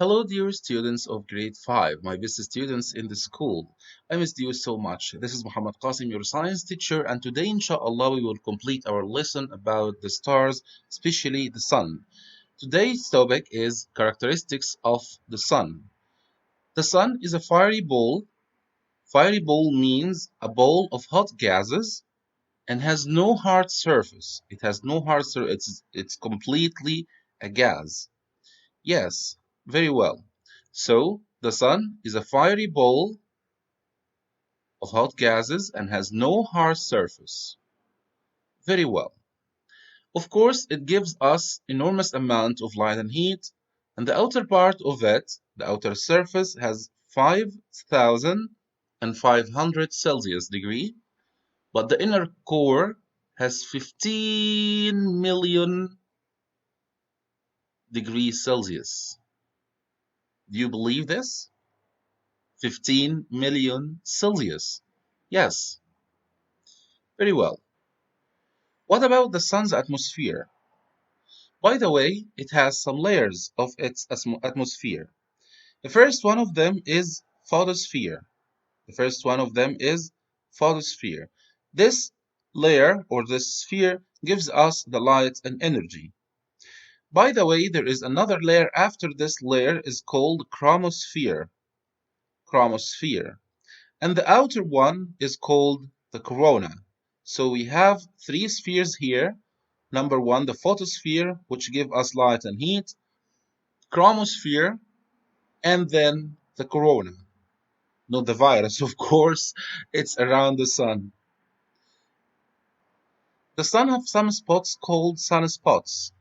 Hello, dear students of grade 5, my best students in the school. I missed you so much. This is Muhammad Qasim, your science teacher, and today, inshallah, we will complete our lesson about the stars, especially the sun. Today's topic is characteristics of the sun. The sun is a fiery ball. Fiery ball means a ball of hot gases and has no hard surface. It has no hard surface. It's completely a gas. Yes, very well. So, the sun is a fiery ball of hot gases and has no hard surface. Very well. Of course, it gives us enormous amount of light and heat, and the outer part of it, the outer surface, has 5,500 Celsius degree, but the inner core has 15 million degrees Celsius. Do you believe this? 15 million Celsius. Yes, very well. What about the sun's atmosphere? By the way, it has some layers of its atmosphere. The first one of them is photosphere. The first one of them is photosphere. This layer or this sphere gives us the light and energy. By the way, there is another layer after this layer is called chromosphere. Chromosphere. And the outer one is called the corona. So we have three spheres here. Number one, the photosphere, which give us light and heat, chromosphere, and then the corona. Not the virus, of course, it's around the sun. The sun has some spots called sunspots,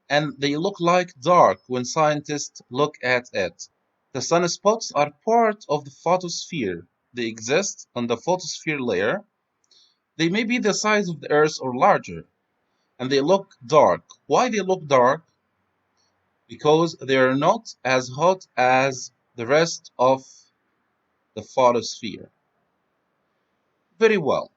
and they look like dark when scientists look at it. The sunspots are part of the photosphere. They exist on the photosphere layer. They may be the size of the Earth or larger, and they look dark. Why they look dark? Because they are not as hot as the rest of the photosphere. Very well.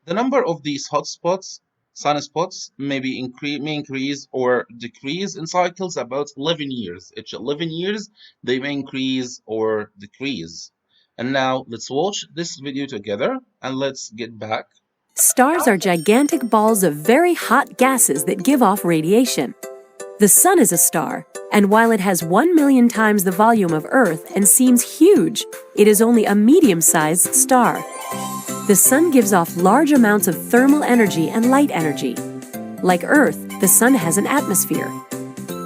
The number of these hotspots, sunspots, may increase or decrease in cycles about 11 years. Each 11 years, they may increase or decrease. And now let's watch this video together and let's get back. Stars are gigantic balls of very hot gases that give off radiation. The Sun is a star, and while it has 1 million times the volume of Earth and seems huge, it is only a medium-sized star. The Sun gives off large amounts of thermal energy and light energy. Like Earth, the Sun has an atmosphere.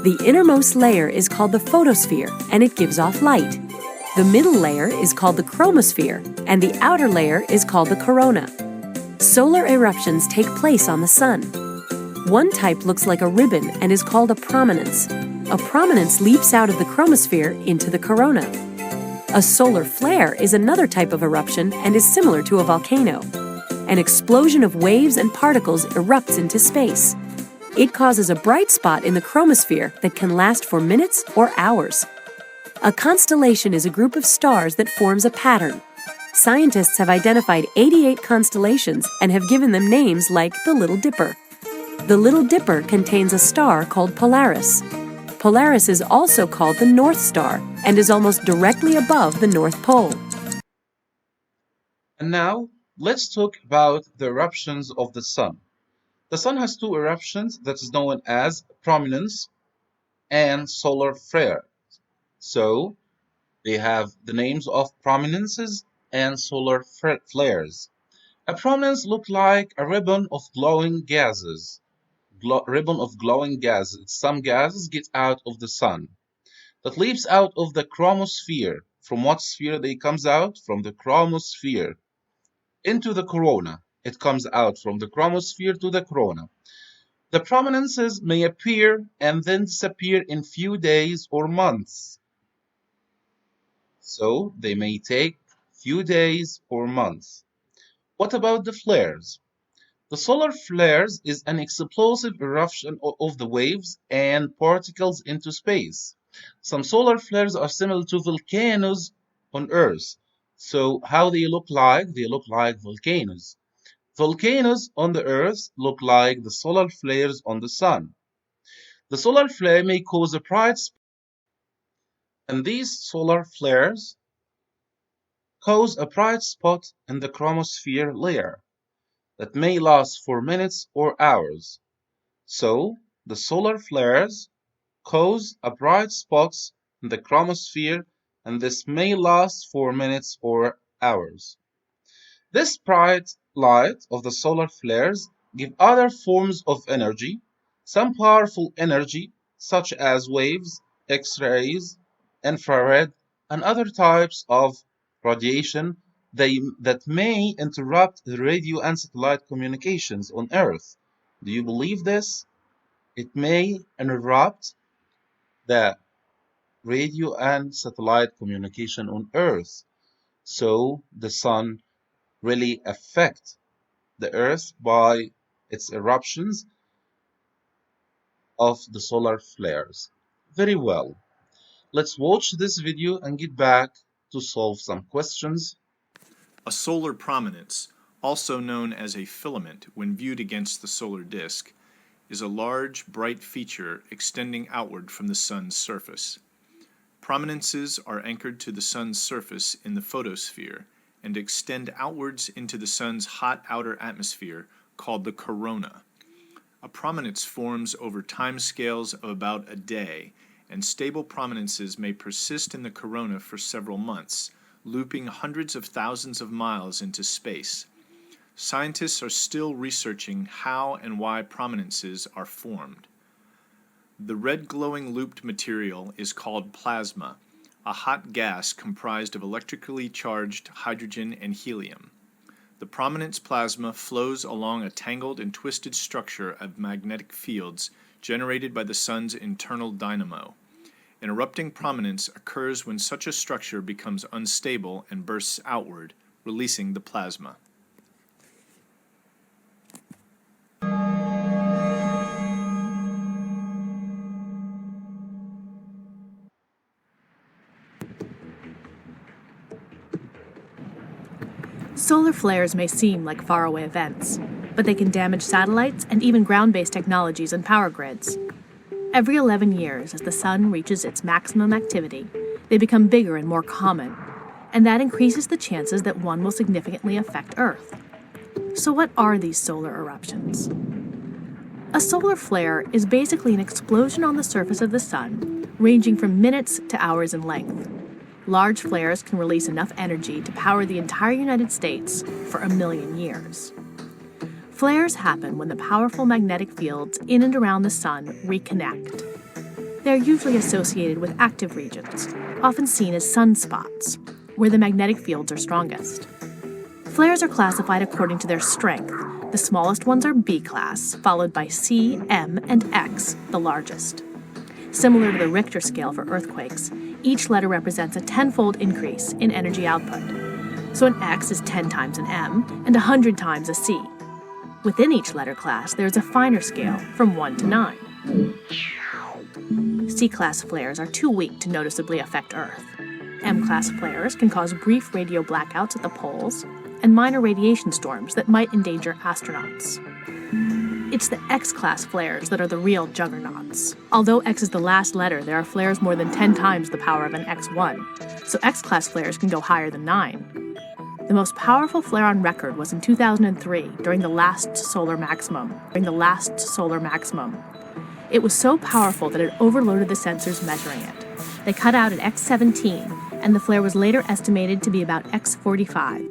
The innermost layer is called the photosphere, and it gives off light. The middle layer is called the chromosphere, and the outer layer is called the corona. Solar eruptions take place on the Sun. One type looks like a ribbon and is called a prominence. A prominence leaps out of the chromosphere into the corona. A solar flare is another type of eruption and is similar to a volcano. An explosion of waves and particles erupts into space. It causes a bright spot in the chromosphere that can last for minutes or hours. A constellation is a group of stars that forms a pattern. Scientists have identified 88 constellations and have given them names like the Little Dipper. The Little Dipper contains a star called Polaris. Polaris is also called the North Star and is almost directly above the North Pole. And now let's talk about the eruptions of the sun. The sun has two eruptions that is known as prominence and solar flare. So they have the names of prominences and solar flares. A prominence looks like a ribbon of glowing gases. Ribbon of glowing gases. Some gases get out of the sun. That leaps out of the chromosphere. From what sphere they comes out? From the chromosphere into the corona. It comes out from the chromosphere to the corona. The prominences may appear and then disappear in few days or months. So they may take few days or months. What about the flares? The solar flares is an explosive eruption of the waves and particles into space. Some solar flares are similar to volcanoes on Earth. So how they look like? They look like volcanoes. Volcanoes on the Earth look like the solar flares on the sun. The solar flare may cause a bright And these solar flares cause a bright spot in the chromosphere layer that may last for minutes or hours. So, the solar flares cause a bright spots in the chromosphere, and this may last for minutes or hours. This bright light of the solar flares give other forms of energy, some powerful energy such as waves, X-rays, infrared, and other types of radiation that may interrupt the radio and satellite communications on Earth. Do you believe this? It may interrupt the radio and satellite communication on Earth. So the sun really affect the Earth by its eruptions of the solar flares. Very well. Let's watch this video and get back to solve some questions. A solar prominence, also known as a filament when viewed against the solar disk, is a large, bright feature extending outward from the sun's surface. Prominences are anchored to the sun's surface in the photosphere and extend outwards into the sun's hot outer atmosphere called the corona. A prominence forms over timescales of about a day, and stable prominences may persist in the corona for several months, looping hundreds of thousands of miles into space. Scientists are still researching how and why prominences are formed. The red glowing looped material is called plasma, a hot gas comprised of electrically charged hydrogen and helium. The prominence plasma flows along a tangled and twisted structure of magnetic fields generated by the sun's internal dynamo. An erupting prominence occurs when such a structure becomes unstable and bursts outward, releasing the plasma. Solar flares may seem like faraway events, but they can damage satellites and even ground-based technologies and power grids. Every 11 years, as the sun reaches its maximum activity, they become bigger and more common, and that increases the chances that one will significantly affect Earth. So what are these solar eruptions? A solar flare is basically an explosion on the surface of the sun, ranging from minutes to hours in length. Large flares can release enough energy to power the entire United States for 1 million years. Flares happen when the powerful magnetic fields in and around the sun reconnect. They're usually associated with active regions, often seen as sunspots, where the magnetic fields are strongest. Flares are classified according to their strength. The smallest ones are B class, followed by C, M, and X, the largest. Similar to the Richter scale for earthquakes, each letter represents a 10-fold increase in energy output. So an X is 10 times an M and 100 times a C. Within each letter class, there is a finer scale from 1 to 9. C-class flares are too weak to noticeably affect Earth. M-class flares can cause brief radio blackouts at the poles and minor radiation storms that might endanger astronauts. It's the X-class flares that are the real juggernauts. Although X is the last letter, there are flares more than 10 times the power of an X1, so X-class flares can go higher than 9. The most powerful flare on record was in 2003, during the last solar maximum. It was so powerful that it overloaded the sensors measuring it. They cut out at X17, and the flare was later estimated to be about X45.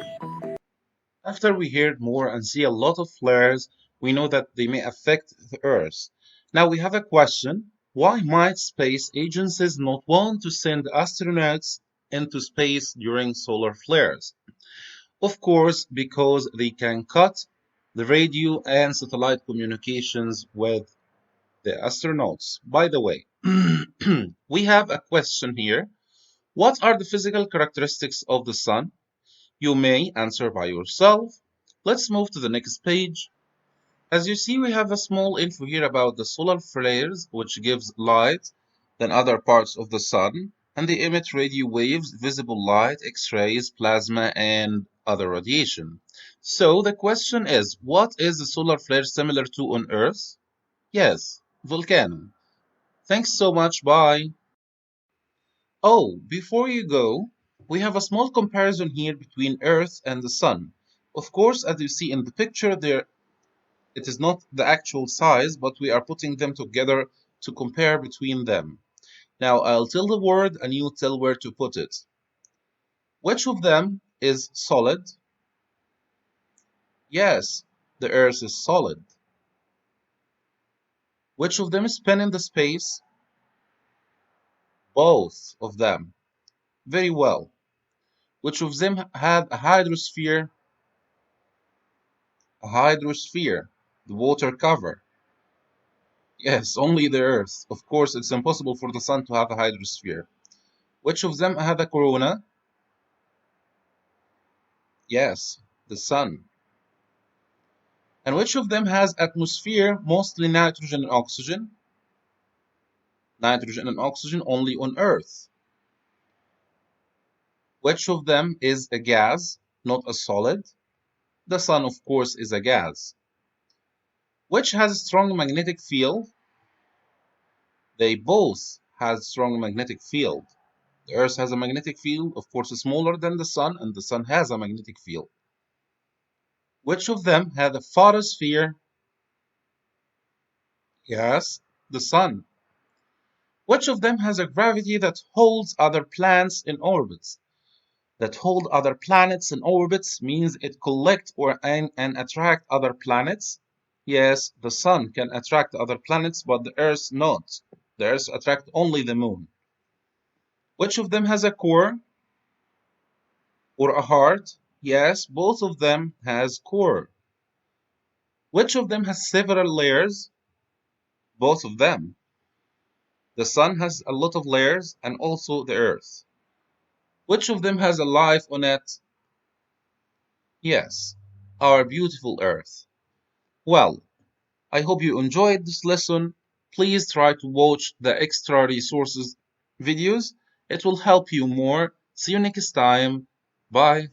After we heard more and see a lot of flares, we know that they may affect the Earth. Now we have a question. Why might space agencies not want to send astronauts into space during solar flares? Of course, because they can cut the radio and satellite communications with the astronauts. By the way, we have a question here. What are the physical characteristics of the sun? You may answer by yourself. Let's move to the next page. As you see, we have a small info here about the solar flares, which gives light than other parts of the sun, and they emit radio waves, visible light, X-rays, plasma, and other radiation. So the question is, what is the solar flare similar to on Earth? Yes, volcano. Thanks so much, bye. Oh, before you go, we have a small comparison here between Earth and the Sun. Of course, as you see in the picture, there it is not the actual size, but we are putting them together to compare between them. Now, I'll tell the word and you tell where to put it. Which of them is solid? Yes, the Earth is solid. Which of them spin in the space? Both of them. Very well. Which of them had a hydrosphere? A hydrosphere, the water cover. Yes, only the Earth. Of course, it's impossible for the Sun to have a hydrosphere. Which of them had a corona? Yes, the Sun. And which of them has atmosphere, mostly nitrogen and oxygen? Nitrogen and oxygen only on Earth. Which of them is a gas, not a solid? The Sun, of course, is a gas. Which has a strong magnetic field? They both have strong magnetic field. The Earth has a magnetic field, of course, smaller than the Sun, and the Sun has a magnetic field. Which of them had a photosphere? Yes, the Sun. Which of them has a gravity that holds other planets in orbits? That hold other planets in orbits means it collect and attract other planets. Yes, the Sun can attract other planets, but the Earth not. The Earth attracts only the Moon. Which of them has a core or a heart? Yes, both of them has core. Which of them has several layers? Both of them. The Sun has a lot of layers and also the Earth. Which of them has a life on it? Yes, our beautiful Earth. Well, I hope you enjoyed this lesson. Please try to watch the extra resources videos. It will help you more. See you next time. Bye.